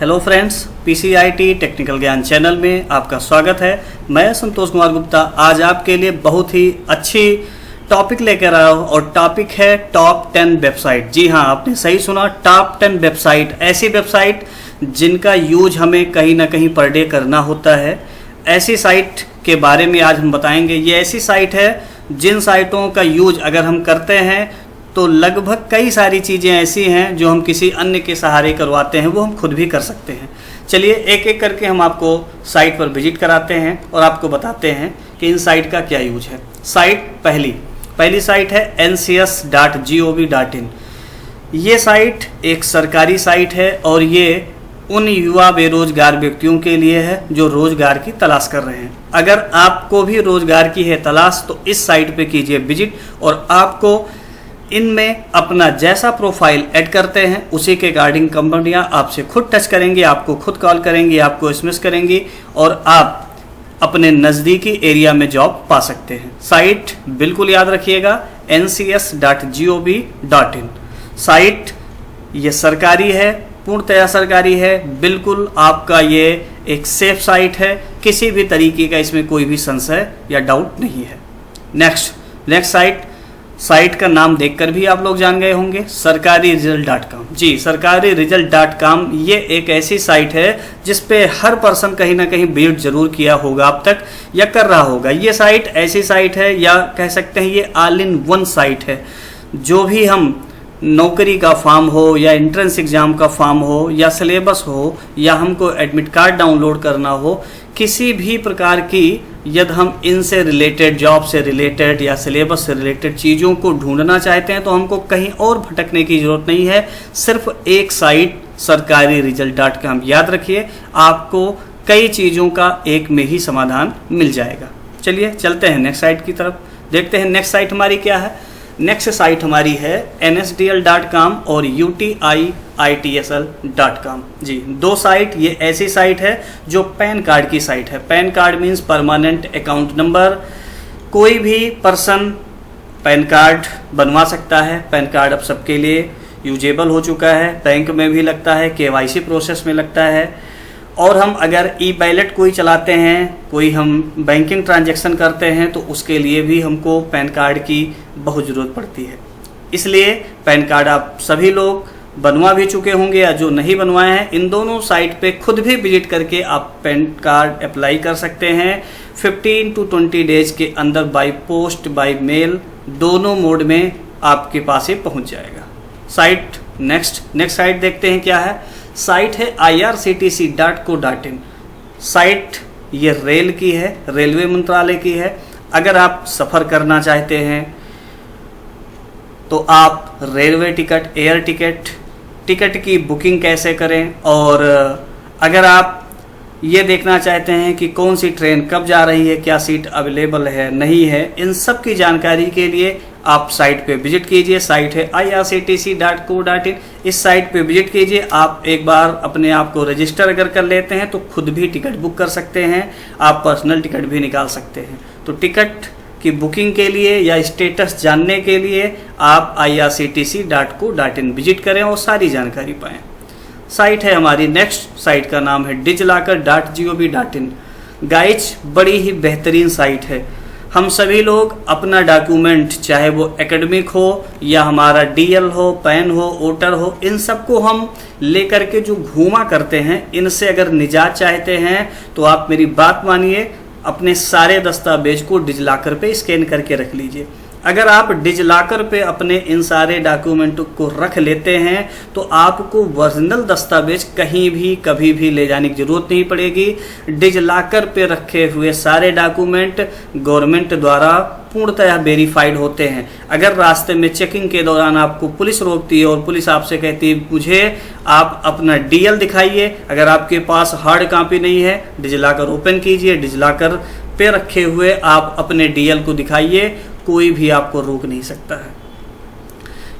Hello friends, PCIT technical ज्ञान channel में आपका स्वागत है। मैं संतोष कुमार गुप्ता आज आपके लिए बहुत ही अच्छी टॉपिक लेकर आया हूँ और टॉपिक है टॉप 10 वेबसाइट। जी हाँ, आपने सही सुना, टॉप 10 वेबसाइट, ऐसी वेबसाइट जिनका यूज हमें कहीं ना कहीं पर डे करना होता है। ऐसी साइट के बारे में आज हम बताएंगे। ये ऐसी साइट है जिन साइटों का यूज अगर हम करते हैं तो लगभग कई सारी चीज़ें ऐसी हैं जो हम किसी अन्य के सहारे करवाते हैं वो हम खुद भी कर सकते हैं। चलिए एक एक करके हम आपको साइट पर विजिट कराते हैं और आपको बताते हैं कि इन साइट का क्या यूज है। साइट पहली साइट है ncs.gov.in। ये साइट एक सरकारी साइट है और ये उन युवा बेरोजगार व्यक्तियों के लिए है जो रोजगार की तलाश कर रहे हैं। अगर आपको भी रोजगार की है तलाश तो इस साइट पे कीजिए विजिट और आपको इनमें अपना जैसा प्रोफाइल ऐड करते हैं उसी के अकॉर्डिंग कंपनियां आपसे खुद टच करेंगी, आपको खुद कॉल करेंगी, आपको एसएमएस करेंगी और आप अपने नज़दीकी एरिया में जॉब पा सकते हैं। साइट बिल्कुल याद रखिएगा ncs.gov.in। साइट ये सरकारी है, पूर्णतया सरकारी है, बिल्कुल आपका ये एक सेफ साइट है, किसी भी तरीके का इसमें कोई भी संशय या डाउट नहीं है। नेक्स्ट साइट का नाम देखकर भी आप लोग जान गए होंगे, सरकारी रिजल्ट.com। जी, सरकारी रिजल्ट.com ये एक ऐसी साइट है जिस पे हर पर्सन कहीं ना कहीं विजिट जरूर किया होगा अब तक या कर रहा होगा। ये साइट ऐसी साइट है या कह सकते हैं ये ऑल इन वन साइट है। जो भी हम नौकरी का फॉर्म हो या एंट्रेंस एग्जाम का फॉर्म हो या सिलेबस हो या हमको एडमिट कार्ड डाउनलोड करना हो, किसी भी प्रकार की यदि हम इनसे रिलेटेड, जॉब से रिलेटेड या सिलेबस से रिलेटेड चीज़ों को ढूंढना चाहते हैं तो हमको कहीं और भटकने की ज़रूरत नहीं है। सिर्फ एक साइट सरकारी रिजल्ट.com याद रखिए, आपको कई चीज़ों का एक में ही समाधान मिल जाएगा। चलिए चलते हैं नेक्स्ट साइट की तरफ, देखते हैं नेक्स्ट साइट हमारी क्या है। नेक्स्ट साइट हमारी है nsdl.com और utiitsl.com। जी, दो साइट, ये ऐसी साइट है जो पैन कार्ड की साइट है। Pan card means permanent account number. कोई भी पर्सन पैन कार्ड बनवा सकता है। पैन कार्ड अब सबके लिए यूजेबल हो चुका है, बैंक में भी लगता है, केवाईसी प्रोसेस में लगता है। और हम अगर ई वैलेट कोई चलाते हैं, कोई हम बैंकिंग ट्रांजैक्शन करते हैं तो उसके लिए भी हमको पैन कार्ड की बहुत ज़रूरत पड़ती है। इसलिए पैन कार्ड आप सभी लोग बनवा भी चुके होंगे या जो नहीं बनवाए हैं, इन दोनों साइट पे खुद भी विजिट करके आप पैन कार्ड अप्लाई कर सकते हैं। 15 to 20 डेज के अंदर बाय पोस्ट, बाय मेल, दोनों मोड में आपके पास ये पहुंच जाएगा। साइट नेक्स्ट साइट देखते हैं क्या है। साइट है irctc.co.in। साइट ये रेल की है, रेलवे मंत्रालय की है। अगर आप सफ़र करना चाहते हैं तो आप रेलवे टिकट, एयर टिकट की बुकिंग कैसे करें, और अगर आप ये देखना चाहते हैं कि कौन सी ट्रेन कब जा रही है, क्या सीट अवेलेबल है नहीं है, इन सब की जानकारी के लिए आप साइट पे विजिट कीजिए। साइट है irctc.co.in। इस साइट पे विजिट कीजिए। आप एक बार अपने आप को रजिस्टर अगर कर लेते हैं तो खुद भी टिकट बुक कर सकते हैं, आप पर्सनल टिकट भी निकाल सकते हैं। तो टिकट की बुकिंग के लिए या स्टेटस जानने के लिए आप irctc.co.in विजिट करें और सारी जानकारी पाएँ। साइट है हमारी नेक्स्ट साइट का नाम है diglocker.gov.in। गाइज, बड़ी ही बेहतरीन साइट है। हम सभी लोग अपना डॉक्यूमेंट, चाहे वो एकेडमिक हो या हमारा डीएल हो, पैन हो, वोटर हो, इन सबको हम लेकर के जो घूमा करते हैं, इनसे अगर निजात चाहते हैं तो आप मेरी बात मानिए, अपने सारे दस्तावेज को डिजिलॉकर पे स्कैन करके रख लीजिए। अगर आप डिजिलॉकर पे अपने इन सारे डॉक्यूमेंट को रख लेते हैं तो आपको ओरिजिनल दस्तावेज कहीं भी कभी भी ले जाने की जरूरत नहीं पड़ेगी। डिजिलॉकर पे रखे हुए सारे डॉक्यूमेंट गवर्नमेंट द्वारा पूर्णतः वेरीफाइड होते हैं। अगर रास्ते में चेकिंग के दौरान आपको पुलिस रोकती है और पुलिस आपसे कहती है मुझे आप अपना डीएल दिखाइए, अगर आपके पास हार्ड कॉपी नहीं है, डिजिलॉकर ओपन कीजिए, डिजिलॉकर पे रखे हुए आप अपने डीएल को दिखाइए, कोई भी आपको रोक नहीं सकता है,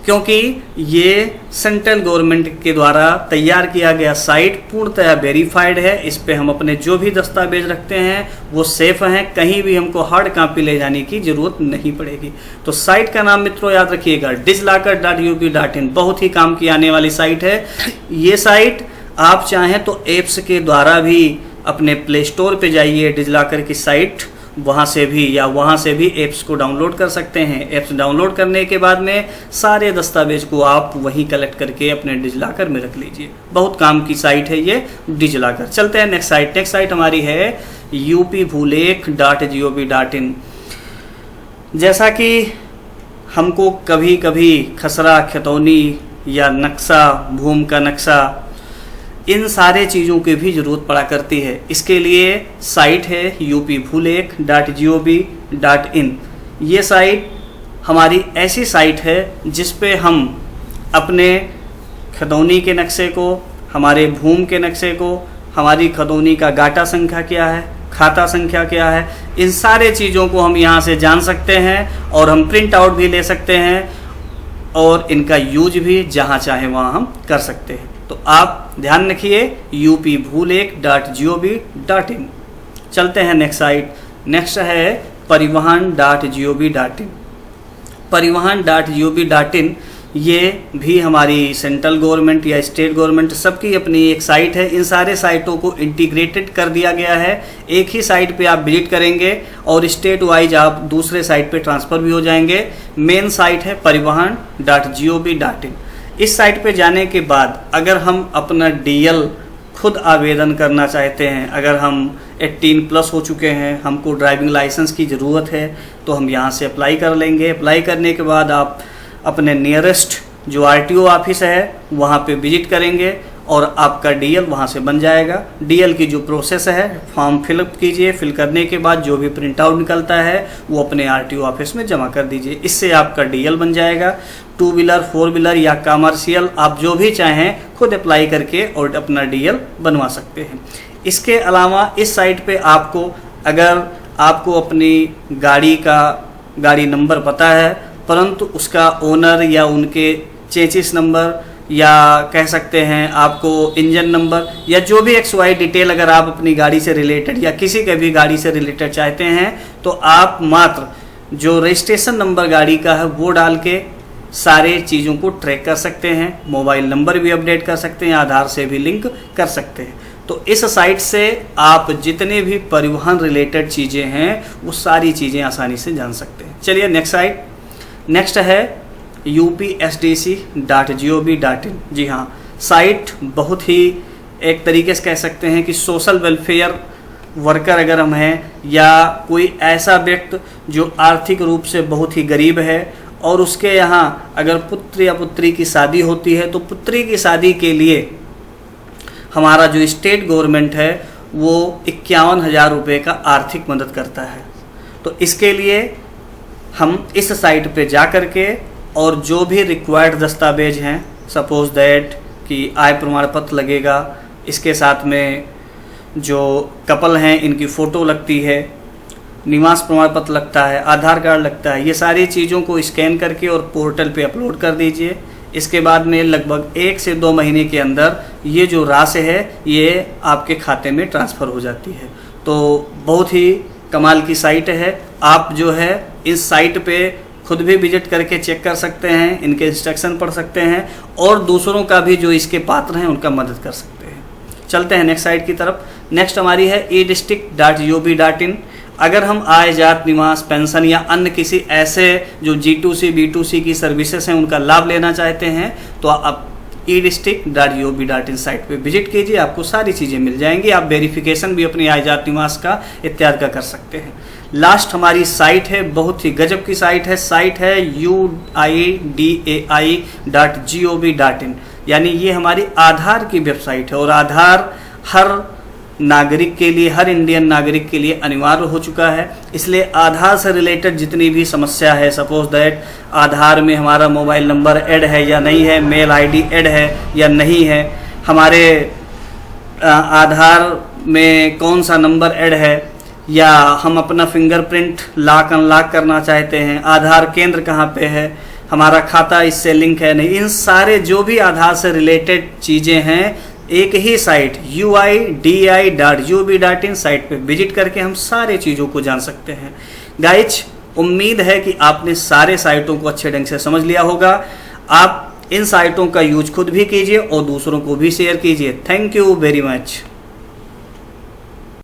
क्योंकि ये सेंट्रल गवर्नमेंट के द्वारा तैयार किया गया साइट पूर्णतः वेरीफाइड है। इस पे हम अपने जो भी दस्तावेज रखते हैं वो सेफ हैं, कहीं भी हमको हार्ड कॉपी ले जाने की जरूरत नहीं पड़ेगी। तो साइट का नाम मित्रों याद रखिएगा diglocker.gov.in। बहुत ही काम की आने वाली साइट है। ये साइट आप चाहें तो ऐप्स के द्वारा भी अपने प्ले स्टोर पे जाइए, डिजिलॉकर की साइट, वहाँ से भी ऐप्स को डाउनलोड कर सकते हैं। ऐप्स डाउनलोड करने के बाद में सारे दस्तावेज को आप वहीं कलेक्ट करके अपने डिजिलॉकर में रख लीजिए। बहुत काम की साइट है ये डिजिलॉकर। चलते हैं नेक्स्ट साइट। नेक्स्ट साइट हमारी है upbhuleख.gov.in। जैसा कि हमको कभी कभी खसरा, खतौनी या नक्शा, भूमि का नक्शा, इन सारे चीज़ों की भी ज़रूरत पड़ा करती है। इसके लिए साइट है upbhuleख.gov.in। ये साइट हमारी ऐसी साइट है जिस पे हम अपने खतौनी के नक्शे को, हमारे भूमि के नक्शे को, हमारी खतौनी का गाटा संख्या क्या है, खाता संख्या क्या है, इन सारे चीज़ों को हम यहाँ से जान सकते हैं और हम प्रिंट आउट भी ले सकते हैं और इनका यूज भी जहाँ चाहे वहाँ हम कर सकते हैं। तो आप ध्यान रखिए upbhuleख.gov.in। चलते हैं नेक्स्ट साइट। नेक्स्ट है परिवहन.gov.in। परिवहन.gov.in ये भी हमारी सेंट्रल गवर्नमेंट या स्टेट गवर्नमेंट सबकी अपनी एक साइट है। इन सारे साइटों को इंटीग्रेटेड कर दिया गया है। एक ही साइट पे आप विजिट करेंगे और स्टेट वाइज आप दूसरे साइट पे ट्रांसफ़र भी हो जाएंगे। मेन साइट है परिवहन.gov.in। इस साइट पे जाने के बाद अगर हम अपना डीएल खुद आवेदन करना चाहते हैं, अगर हम 18+ हो चुके हैं, हमको ड्राइविंग लाइसेंस की ज़रूरत है, तो हम यहाँ से अप्लाई कर लेंगे। अप्लाई करने के बाद आप अपने नियरेस्ट जो आरटीओ ऑफिस है वहाँ पे विजिट करेंगे और आपका डीएल वहाँ से बन जाएगा। डीएल की जो प्रोसेस है, फॉर्म फिलअप कीजिए, फिल करने के बाद जो भी प्रिंट आउट निकलता है वो अपने आरटीओ ऑफिस में जमा कर दीजिए। इससे आपका डीएल बन जाएगा। 2 व्हीलर, 4 व्हीलर या कमर्शियल, आप जो भी चाहें खुद अप्लाई करके और अपना डीएल बनवा सकते हैं। इसके अलावा इस साइट पे आपको, अगर आपको अपनी गाड़ी नंबर पता है परंतु उसका ओनर या उनके चेसिस नंबर या कह सकते हैं आपको इंजन नंबर या जो भी XY डिटेल अगर आप अपनी गाड़ी से रिलेटेड या किसी के भी गाड़ी से रिलेटेड चाहते हैं, तो आप मात्र जो रजिस्ट्रेशन नंबर गाड़ी का है वो डाल के सारे चीज़ों को ट्रैक कर सकते हैं। मोबाइल नंबर भी अपडेट कर सकते हैं, आधार से भी लिंक कर सकते हैं। तो इस साइट से आप जितने भी परिवहन रिलेटेड चीज़ें हैं वो सारी चीज़ें आसानी से जान सकते हैं। चलिए नेक्स्ट साइट। नेक्स्ट है upsdc.gov.in। जी हाँ, साइट बहुत ही एक तरीके से कह सकते हैं कि सोशल वेलफेयर वर्कर अगर हम हैं या कोई ऐसा व्यक्ति जो आर्थिक रूप से बहुत ही गरीब है और उसके यहाँ अगर पुत्र या पुत्री की शादी होती है, तो पुत्री की शादी के लिए हमारा जो स्टेट गवर्नमेंट है वो 51,000 रुपये का आर्थिक मदद करता है। तो इसके लिए हम इस साइट पे जा कर के और जो भी रिक्वायर्ड दस्तावेज हैं, सपोज दैट कि आय प्रमाण पत्र लगेगा, इसके साथ में जो कपल हैं इनकी फ़ोटो लगती है, निवास प्रमाण पत्र लगता है, आधार कार्ड लगता है, ये सारी चीज़ों को स्कैन करके और पोर्टल पे अपलोड कर दीजिए। इसके बाद में लगभग 1 से 2 महीने के अंदर ये जो राशि है ये आपके खाते में ट्रांसफ़र हो जाती है। तो बहुत ही कमाल की साइट है। आप जो है इस साइट पे खुद भी विजिट करके चेक कर सकते हैं, इनके इंस्ट्रक्शन पढ़ सकते हैं और दूसरों का भी जो इसके पात्र हैं उनका मदद कर सकते हैं। चलते हैं नेक्स्ट साइट की तरफ। नेक्स्ट हमारी है edistrict.gov.in। अगर हम आय, जात, निवास, पेंशन या अन्य किसी ऐसे जो G2C, B2C की सर्विसेज हैं उनका लाभ लेना चाहते हैं, तो आप edistrict.gov.in साइट पे विजिट कीजिए, आपको सारी चीज़ें मिल जाएंगी। आप वेरिफिकेशन भी अपनी आय, जात, निवास का इत्यादि का कर सकते हैं। लास्ट हमारी साइट है, बहुत ही गजब की साइट है। साइट है uidai.gov.in, यानी ये हमारी आधार की वेबसाइट है और आधार हर नागरिक के लिए, हर इंडियन नागरिक के लिए अनिवार्य हो चुका है। इसलिए आधार से रिलेटेड जितनी भी समस्या है, सपोज दैट आधार में हमारा मोबाइल नंबर ऐड है या नहीं है, मेल आईडी ऐड है या नहीं है, हमारे आधार में कौन सा नंबर ऐड है, या हम अपना फिंगरप्रिंट लॉक अनलॉक करना चाहते हैं, आधार केंद्र कहाँ पे है, हमारा खाता इससे लिंक है नहीं, इन सारे जो भी आधार से रिलेटेड चीज़ें हैं एक ही साइट uidai.gov.in साइट पे विजिट करके हम सारे चीज़ों को जान सकते हैं। गाइज, उम्मीद है कि आपने सारे साइटों को अच्छे ढंग से समझ लिया होगा। आप इन साइटों का यूज खुद भी कीजिए और दूसरों को भी शेयर कीजिए। Thank you very much.